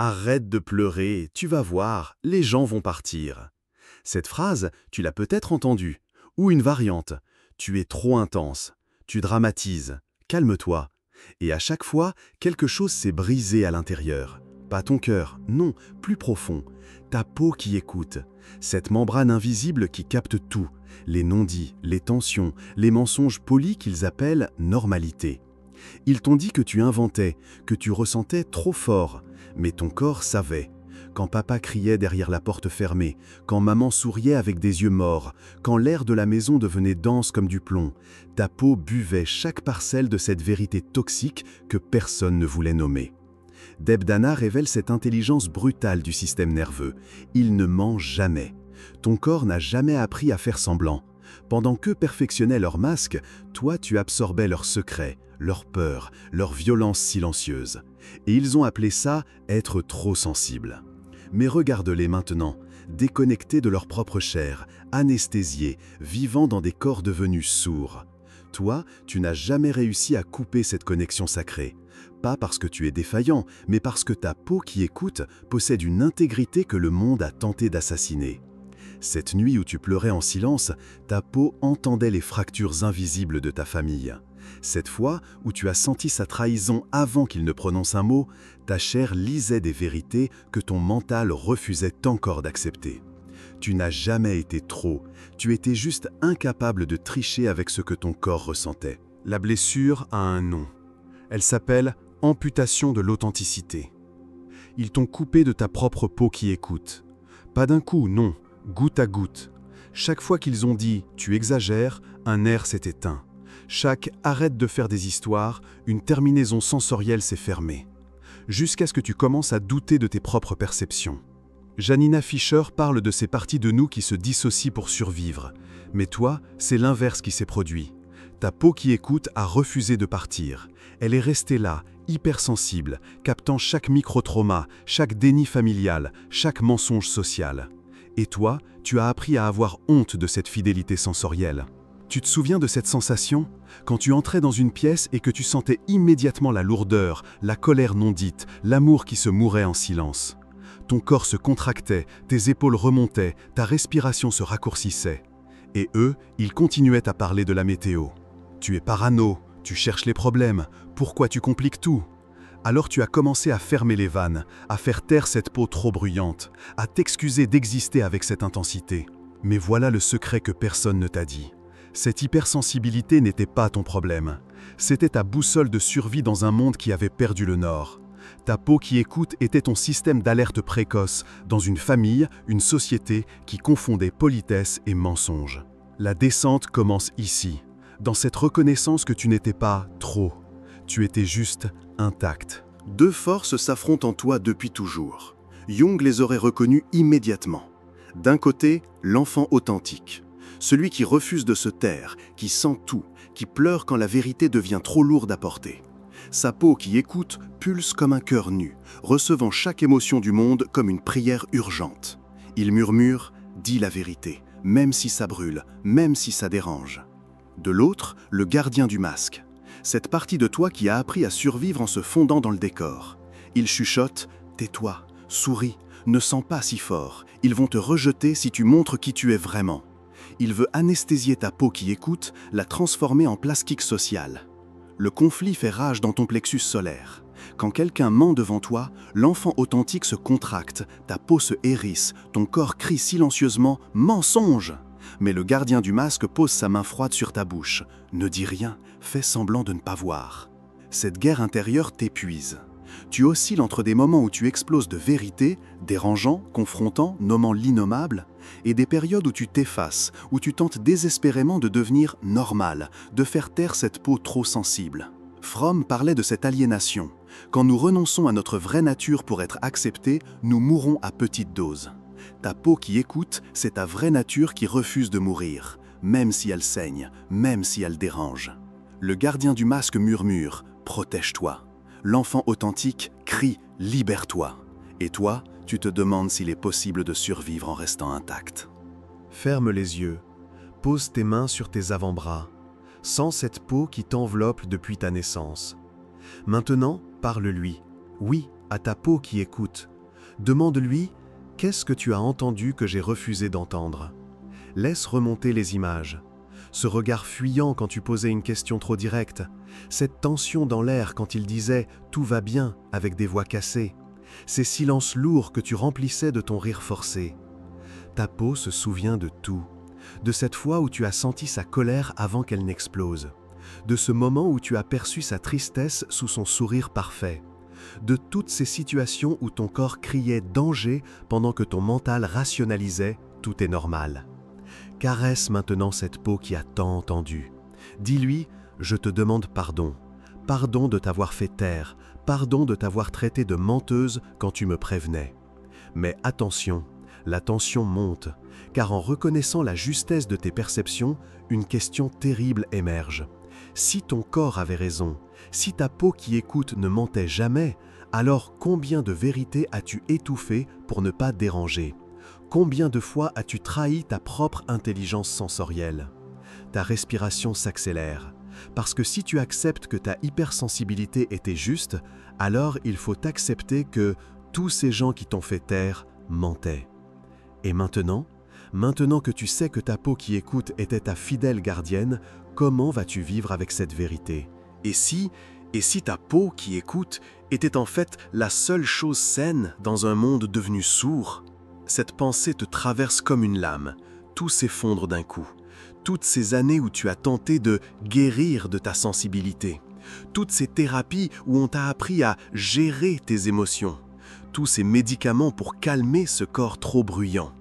Arrête de pleurer, tu vas voir, les gens vont partir. Cette phrase, tu l'as peut-être entendue. Ou une variante. Tu es trop intense. Tu dramatises. Calme-toi. Et à chaque fois, quelque chose s'est brisé à l'intérieur. Pas ton cœur, non, plus profond. Ta peau qui écoute. Cette membrane invisible qui capte tout. Les non-dits, les tensions, les mensonges polis qu'ils appellent normalité. Ils t'ont dit que tu inventais, que tu ressentais trop fort. Mais ton corps savait. Quand papa criait derrière la porte fermée, quand maman souriait avec des yeux morts, quand l'air de la maison devenait dense comme du plomb, ta peau buvait chaque parcelle de cette vérité toxique que personne ne voulait nommer. Deb Dana révèle cette intelligence brutale du système nerveux. Il ne ment jamais. Ton corps n'a jamais appris à faire semblant. Pendant qu'eux perfectionnaient leur masque, toi tu absorbais leurs secrets, leur peur, leur violence silencieuse. Et ils ont appelé ça être trop sensible. Mais regarde-les maintenant, déconnectés de leur propre chair, anesthésiés, vivant dans des corps devenus sourds. Toi, tu n'as jamais réussi à couper cette connexion sacrée. Pas parce que tu es défaillant, mais parce que ta peau qui écoute possède une intégrité que le monde a tenté d'assassiner. Cette nuit où tu pleurais en silence, ta peau entendait les fractures invisibles de ta famille. Cette fois où tu as senti sa trahison avant qu'il ne prononce un mot, ta chair lisait des vérités que ton mental refusait encore d'accepter. Tu n'as jamais été trop, tu étais juste incapable de tricher avec ce que ton corps ressentait. La blessure a un nom. Elle s'appelle amputation de l'authenticité. Ils t'ont coupé de ta propre peau qui écoute. Pas d'un coup, non, goutte à goutte. Chaque fois qu'ils ont dit « tu exagères », un air s'est éteint. Chaque « arrête de faire des histoires », une terminaison sensorielle s'est fermée. Jusqu'à ce que tu commences à douter de tes propres perceptions. Janina Fischer parle de ces parties de nous qui se dissocient pour survivre. Mais toi, c'est l'inverse qui s'est produit. Ta peau qui écoute a refusé de partir. Elle est restée là, hypersensible, captant chaque micro-trauma, chaque déni familial, chaque mensonge social. Et toi, tu as appris à avoir honte de cette fidélité sensorielle. Tu te souviens de cette sensation? Quand tu entrais dans une pièce et que tu sentais immédiatement la lourdeur, la colère non dite, l'amour qui se mourait en silence. Ton corps se contractait, tes épaules remontaient, ta respiration se raccourcissait. Et eux, ils continuaient à parler de la météo. Tu es parano, tu cherches les problèmes, pourquoi tu compliques tout? Alors tu as commencé à fermer les vannes, à faire taire cette peau trop bruyante, à t'excuser d'exister avec cette intensité. Mais voilà le secret que personne ne t'a dit. Cette hypersensibilité n'était pas ton problème. C'était ta boussole de survie dans un monde qui avait perdu le nord. Ta peau qui écoute était ton système d'alerte précoce dans une famille, une société qui confondait politesse et mensonge. La descente commence ici, dans cette reconnaissance que tu n'étais pas trop. Tu étais juste intact. Deux forces s'affrontent en toi depuis toujours. Jung les aurait reconnues immédiatement. D'un côté, l'enfant authentique. Celui qui refuse de se taire, qui sent tout, qui pleure quand la vérité devient trop lourde à porter. Sa peau qui écoute pulse comme un cœur nu, recevant chaque émotion du monde comme une prière urgente. Il murmure « dis la vérité », même si ça brûle, même si ça dérange. De l'autre, le gardien du masque. Cette partie de toi qui a appris à survivre en se fondant dans le décor. Il chuchote « tais-toi, souris, ne sens pas si fort, ils vont te rejeter si tu montres qui tu es vraiment ». Il veut anesthésier ta peau qui écoute, la transformer en plastique social. Le conflit fait rage dans ton plexus solaire. Quand quelqu'un ment devant toi, l'enfant authentique se contracte, ta peau se hérisse, ton corps crie silencieusement « mensonge !» Mais le gardien du masque pose sa main froide sur ta bouche. Ne dis rien, fais semblant de ne pas voir. Cette guerre intérieure t'épuise. Tu oscilles entre des moments où tu exploses de vérité, dérangeant, confrontant, nommant l'innommable, et des périodes où tu t'effaces, où tu tentes désespérément de devenir normal, de faire taire cette peau trop sensible. Fromm parlait de cette aliénation. Quand nous renonçons à notre vraie nature pour être acceptés, nous mourrons à petite dose. Ta peau qui écoute, c'est ta vraie nature qui refuse de mourir, même si elle saigne, même si elle dérange. Le gardien du masque murmure « protège-toi ». L'enfant authentique crie « libère-toi ». Et toi, tu te demandes s'il est possible de survivre en restant intact. Ferme les yeux, pose tes mains sur tes avant-bras, sens cette peau qui t'enveloppe depuis ta naissance. Maintenant, parle-lui. Oui, à ta peau qui écoute. Demande-lui « Qu'est-ce que tu as entendu que j'ai refusé d'entendre ?» Laisse remonter les images. Ce regard fuyant quand tu posais une question trop directe, cette tension dans l'air quand il disait « Tout va bien » avec des voix cassées, ces silences lourds que tu remplissais de ton rire forcé. Ta peau se souvient de tout, de cette fois où tu as senti sa colère avant qu'elle n'explose, de ce moment où tu as perçu sa tristesse sous son sourire parfait, de toutes ces situations où ton corps criait danger pendant que ton mental rationalisait « tout est normal ». Caresse maintenant cette peau qui a tant entendu. Dis-lui « Je te demande pardon. Pardon de t'avoir fait taire. Pardon de t'avoir traité de menteuse quand tu me prévenais. » Mais attention, la tension monte, car en reconnaissant la justesse de tes perceptions, une question terrible émerge. Si ton corps avait raison, si ta peau qui écoute ne mentait jamais, alors combien de vérités as-tu étouffées pour ne pas déranger ? Combien de fois as-tu trahi ta propre intelligence sensorielle ? Ta respiration s'accélère, parce que si tu acceptes que ta hypersensibilité était juste, alors il faut accepter que tous ces gens qui t'ont fait taire mentaient. Et maintenant que tu sais que ta peau qui écoute était ta fidèle gardienne, comment vas-tu vivre avec cette vérité ? Et si ta peau qui écoute était en fait la seule chose saine dans un monde devenu sourd ? Cette pensée te traverse comme une lame, tout s'effondre d'un coup. Toutes ces années où tu as tenté de guérir de ta sensibilité, toutes ces thérapies où on t'a appris à gérer tes émotions, tous ces médicaments pour calmer ce corps trop bruyant.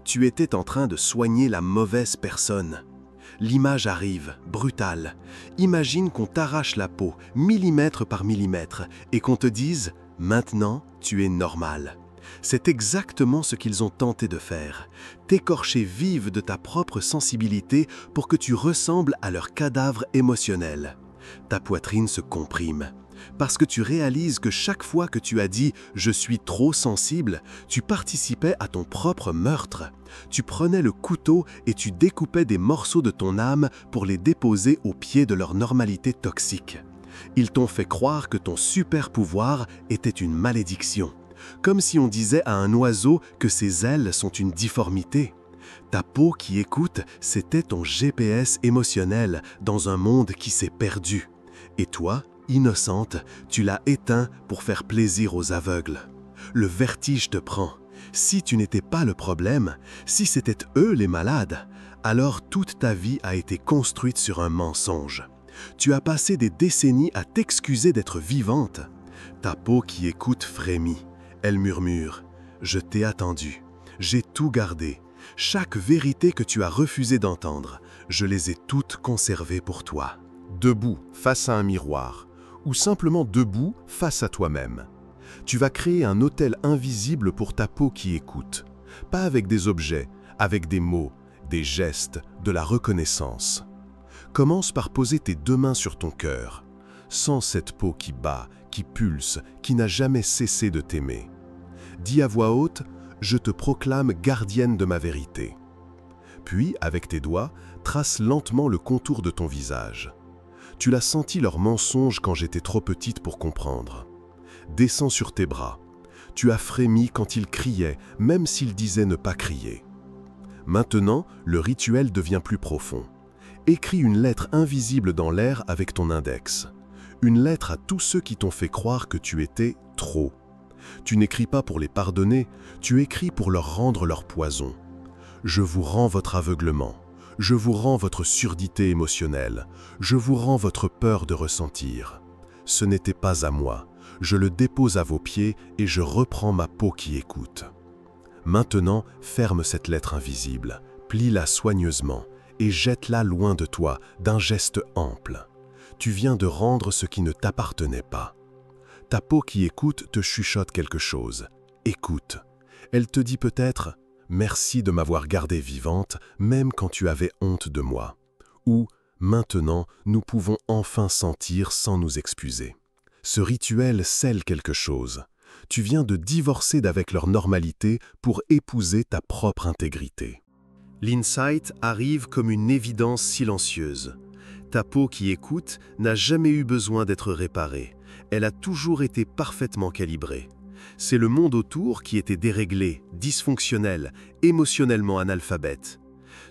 Tu étais en train de soigner la mauvaise personne. L'image arrive, brutale. Imagine qu'on t'arrache la peau, millimètre par millimètre, et qu'on te dise « Maintenant, tu es normal ». C'est exactement ce qu'ils ont tenté de faire, t'écorcher vive de ta propre sensibilité pour que tu ressembles à leur cadavre émotionnel. Ta poitrine se comprime, parce que tu réalises que chaque fois que tu as dit « je suis trop sensible », tu participais à ton propre meurtre. Tu prenais le couteau et tu découpais des morceaux de ton âme pour les déposer au pied de leur normalité toxique. Ils t'ont fait croire que ton super pouvoir était une malédiction. Comme si on disait à un oiseau que ses ailes sont une difformité. Ta peau qui écoute, c'était ton GPS émotionnel dans un monde qui s'est perdu. Et toi, innocente, tu l'as éteint pour faire plaisir aux aveugles. Le vertige te prend. Si tu n'étais pas le problème, si c'était eux les malades, alors toute ta vie a été construite sur un mensonge. Tu as passé des décennies à t'excuser d'être vivante. Ta peau qui écoute frémit. Elle murmure « Je t'ai attendu, j'ai tout gardé. Chaque vérité que tu as refusé d'entendre, je les ai toutes conservées pour toi. » Debout face à un miroir, ou simplement debout face à toi-même. Tu vas créer un hôtel invisible pour ta peau qui écoute. Pas avec des objets, avec des mots, des gestes, de la reconnaissance. Commence par poser tes deux mains sur ton cœur. Sens cette peau qui bat, qui pulse, qui n'a jamais cessé de t'aimer. Dis à voix haute « Je te proclame gardienne de ma vérité ». Puis, avec tes doigts, trace lentement le contour de ton visage. Tu l'as senti leur mensonge quand j'étais trop petite pour comprendre. Descends sur tes bras. Tu as frémi quand ils criaient, même s'ils disaient ne pas crier. Maintenant, le rituel devient plus profond. Écris une lettre invisible dans l'air avec ton index. Une lettre à tous ceux qui t'ont fait croire que tu étais trop. Tu n'écris pas pour les pardonner, tu écris pour leur rendre leur poison. Je vous rends votre aveuglement, je vous rends votre surdité émotionnelle, je vous rends votre peur de ressentir. Ce n'était pas à moi, je le dépose à vos pieds et je reprends ma peau qui écoute. Maintenant, ferme cette lettre invisible, plie-la soigneusement et jette-la loin de toi d'un geste ample. Tu viens de rendre ce qui ne t'appartenait pas. Ta peau qui écoute te chuchote quelque chose. Écoute. Elle te dit peut-être « Merci de m'avoir gardée vivante, même quand tu avais honte de moi » ou « Maintenant, nous pouvons enfin sentir sans nous excuser ». Ce rituel scelle quelque chose. Tu viens de divorcer d'avec leur normalité pour épouser ta propre intégrité. L'insight arrive comme une évidence silencieuse. Ta peau qui écoute n'a jamais eu besoin d'être réparée. Elle a toujours été parfaitement calibrée. C'est le monde autour qui était déréglé, dysfonctionnel, émotionnellement analphabète.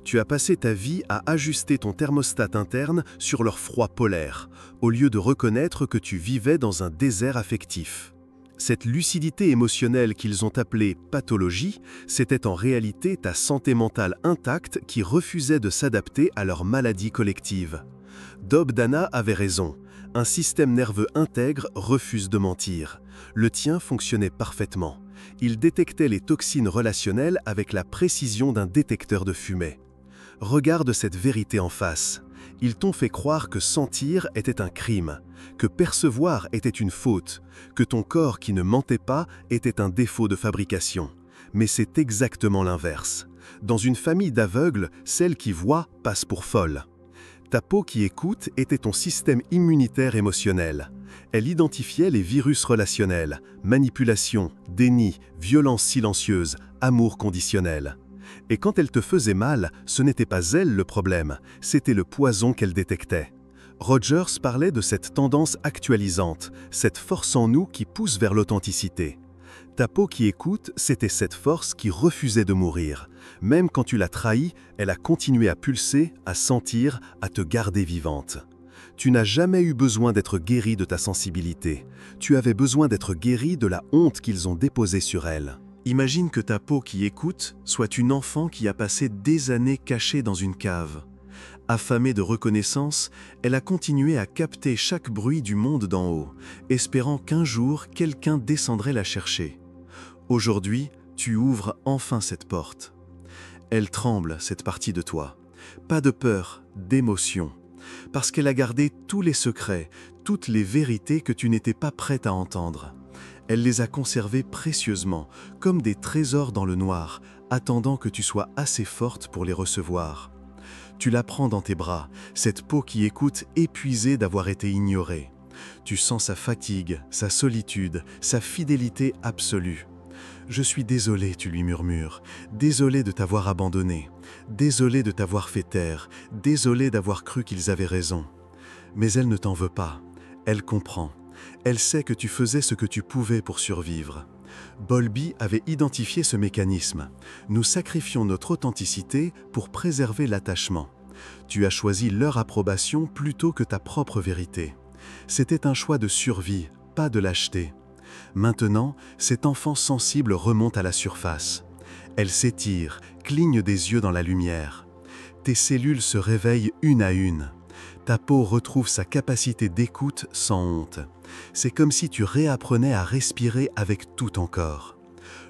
Tu as passé ta vie à ajuster ton thermostat interne sur leur froid polaire, au lieu de reconnaître que tu vivais dans un désert affectif. Cette lucidité émotionnelle qu'ils ont appelée pathologie, c'était en réalité ta santé mentale intacte qui refusait de s'adapter à leur maladie collective. Dobdana avait raison. Un système nerveux intègre refuse de mentir. Le tien fonctionnait parfaitement. Il détectait les toxines relationnelles avec la précision d'un détecteur de fumée. Regarde cette vérité en face. Ils t'ont fait croire que sentir était un crime, que percevoir était une faute, que ton corps qui ne mentait pas était un défaut de fabrication. Mais c'est exactement l'inverse. Dans une famille d'aveugles, celle qui voit passe pour folle. Ta peau qui écoute était ton système immunitaire émotionnel. Elle identifiait les virus relationnels, manipulation, déni, violence silencieuse, amour conditionnel. Et quand elle te faisait mal, ce n'était pas elle le problème, c'était le poison qu'elle détectait. Rogers parlait de cette tendance actualisante, cette force en nous qui pousse vers l'authenticité. Ta peau qui écoute, c'était cette force qui refusait de mourir. Même quand tu l'as trahie, elle a continué à pulser, à sentir, à te garder vivante. Tu n'as jamais eu besoin d'être guéri de ta sensibilité. Tu avais besoin d'être guéri de la honte qu'ils ont déposée sur elle. Imagine que ta peau qui écoute soit une enfant qui a passé des années cachée dans une cave. Affamée de reconnaissance, elle a continué à capter chaque bruit du monde d'en haut, espérant qu'un jour quelqu'un descendrait la chercher. Aujourd'hui, tu ouvres enfin cette porte. Elle tremble, cette partie de toi. Pas de peur, d'émotion. Parce qu'elle a gardé tous les secrets, toutes les vérités que tu n'étais pas prête à entendre. Elle les a conservés précieusement, comme des trésors dans le noir, attendant que tu sois assez forte pour les recevoir. Tu la prends dans tes bras, cette peau qui écoute épuisée d'avoir été ignorée. Tu sens sa fatigue, sa solitude, sa fidélité absolue. « Je suis désolé », tu lui murmures, « désolé de t'avoir abandonné, désolé de t'avoir fait taire, désolé d'avoir cru qu'ils avaient raison. » Mais elle ne t'en veut pas, elle comprend. Elle sait que tu faisais ce que tu pouvais pour survivre. Bowlby avait identifié ce mécanisme. Nous sacrifions notre authenticité pour préserver l'attachement. Tu as choisi leur approbation plutôt que ta propre vérité. C'était un choix de survie, pas de lâcheté. Maintenant, cet enfant sensible remonte à la surface. Elle s'étire, cligne des yeux dans la lumière. Tes cellules se réveillent une à une. Ta peau retrouve sa capacité d'écoute sans honte. C'est comme si tu réapprenais à respirer avec tout ton corps.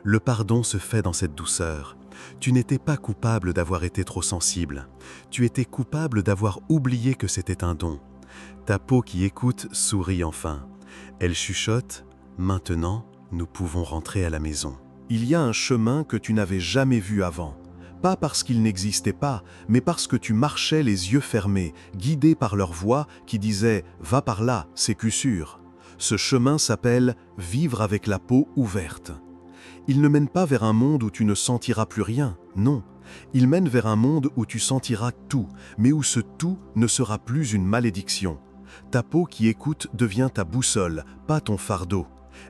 Le pardon se fait dans cette douceur. Tu n'étais pas coupable d'avoir été trop sensible. Tu étais coupable d'avoir oublié que c'était un don. Ta peau qui écoute sourit enfin. Elle chuchote. Maintenant, nous pouvons rentrer à la maison. Il y a un chemin que tu n'avais jamais vu avant. Pas parce qu'il n'existait pas, mais parce que tu marchais les yeux fermés, guidé par leur voix qui disait « Va par là, c'est coup sûr ». Ce chemin s'appelle « Vivre avec la peau ouverte ». Il ne mène pas vers un monde où tu ne sentiras plus rien, non. Il mène vers un monde où tu sentiras tout, mais où ce tout ne sera plus une malédiction. Ta peau qui écoute devient ta boussole, pas ton fardeau.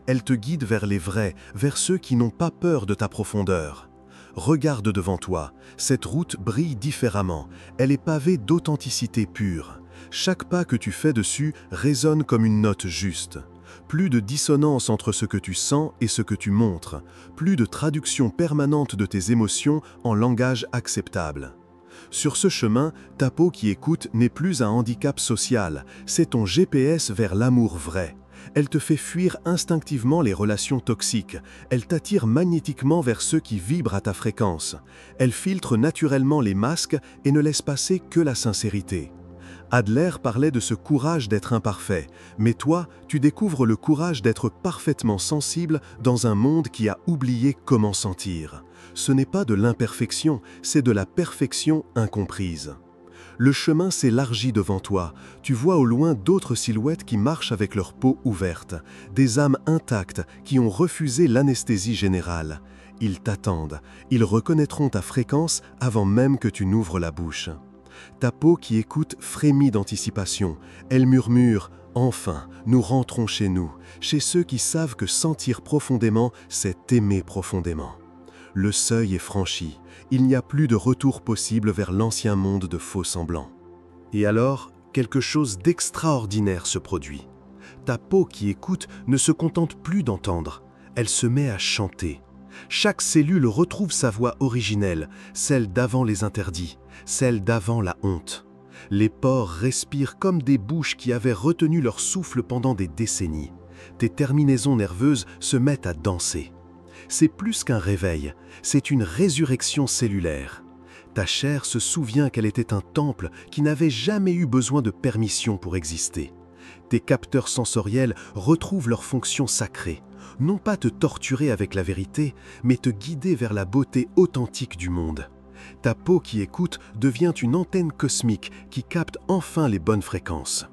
Elle te guide vers les vrais, vers ceux qui n'ont pas peur de ta profondeur. Regarde devant toi, cette route brille différemment, elle est pavée d'authenticité pure. Chaque pas que tu fais dessus résonne comme une note juste. Plus de dissonance entre ce que tu sens et ce que tu montres, plus de traduction permanente de tes émotions en langage acceptable. Sur ce chemin, ta peau qui écoute n'est plus un handicap social, c'est ton GPS vers l'amour vrai. Elle te fait fuir instinctivement les relations toxiques. Elle t'attire magnétiquement vers ceux qui vibrent à ta fréquence. Elle filtre naturellement les masques et ne laisse passer que la sincérité. Adler parlait de ce courage d'être imparfait, mais toi, tu découvres le courage d'être parfaitement sensible dans un monde qui a oublié comment sentir. Ce n'est pas de l'imperfection, c'est de la perfection incomprise. Le chemin s'élargit devant toi. Tu vois au loin d'autres silhouettes qui marchent avec leur peau ouverte, des âmes intactes qui ont refusé l'anesthésie générale. Ils t'attendent, ils reconnaîtront ta fréquence avant même que tu n'ouvres la bouche. Ta peau qui écoute frémit d'anticipation. Elle murmure « Enfin, nous rentrons chez nous, chez ceux qui savent que sentir profondément, c'est aimer profondément. Le seuil est franchi, il n'y a plus de retour possible vers l'ancien monde de faux semblants. Et alors, quelque chose d'extraordinaire se produit. Ta peau qui écoute ne se contente plus d'entendre, elle se met à chanter. Chaque cellule retrouve sa voix originelle, celle d'avant les interdits, celle d'avant la honte. Les pores respirent comme des bouches qui avaient retenu leur souffle pendant des décennies. Tes terminaisons nerveuses se mettent à danser. C'est plus qu'un réveil, c'est une résurrection cellulaire. Ta chair se souvient qu'elle était un temple qui n'avait jamais eu besoin de permission pour exister. Tes capteurs sensoriels retrouvent leur fonction sacrée, non pas te torturer avec la vérité, mais te guider vers la beauté authentique du monde. Ta peau qui écoute devient une antenne cosmique qui capte enfin les bonnes fréquences.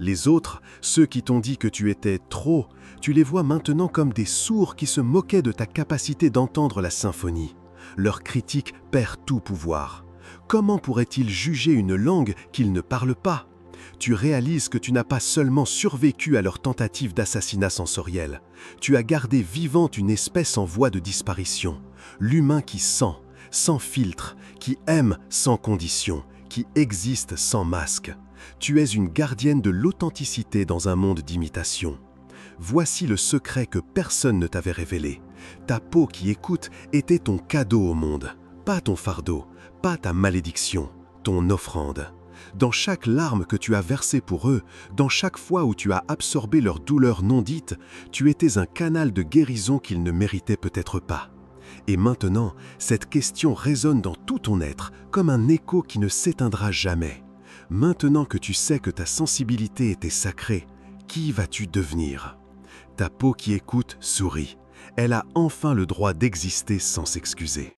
Les autres, ceux qui t'ont dit que tu étais trop, tu les vois maintenant comme des sourds qui se moquaient de ta capacité d'entendre la symphonie. Leur critique perd tout pouvoir. Comment pourraient-ils juger une langue qu'ils ne parlent pas ? Tu réalises que tu n'as pas seulement survécu à leur tentative d'assassinat sensoriel. Tu as gardé vivante une espèce en voie de disparition. L'humain qui sent, sans filtre, qui aime sans condition, qui existe sans masque. Tu es une gardienne de l'authenticité dans un monde d'imitation. Voici le secret que personne ne t'avait révélé. Ta peau qui écoute était ton cadeau au monde, pas ton fardeau, pas ta malédiction, ton offrande. Dans chaque larme que tu as versée pour eux, dans chaque fois où tu as absorbé leur douleur non dite, tu étais un canal de guérison qu'ils ne méritaient peut-être pas. Et maintenant, cette question résonne dans tout ton être, comme un écho qui ne s'éteindra jamais. Maintenant que tu sais que ta sensibilité était sacrée, qui vas-tu devenir ? Ta peau qui écoute sourit. Elle a enfin le droit d'exister sans s'excuser.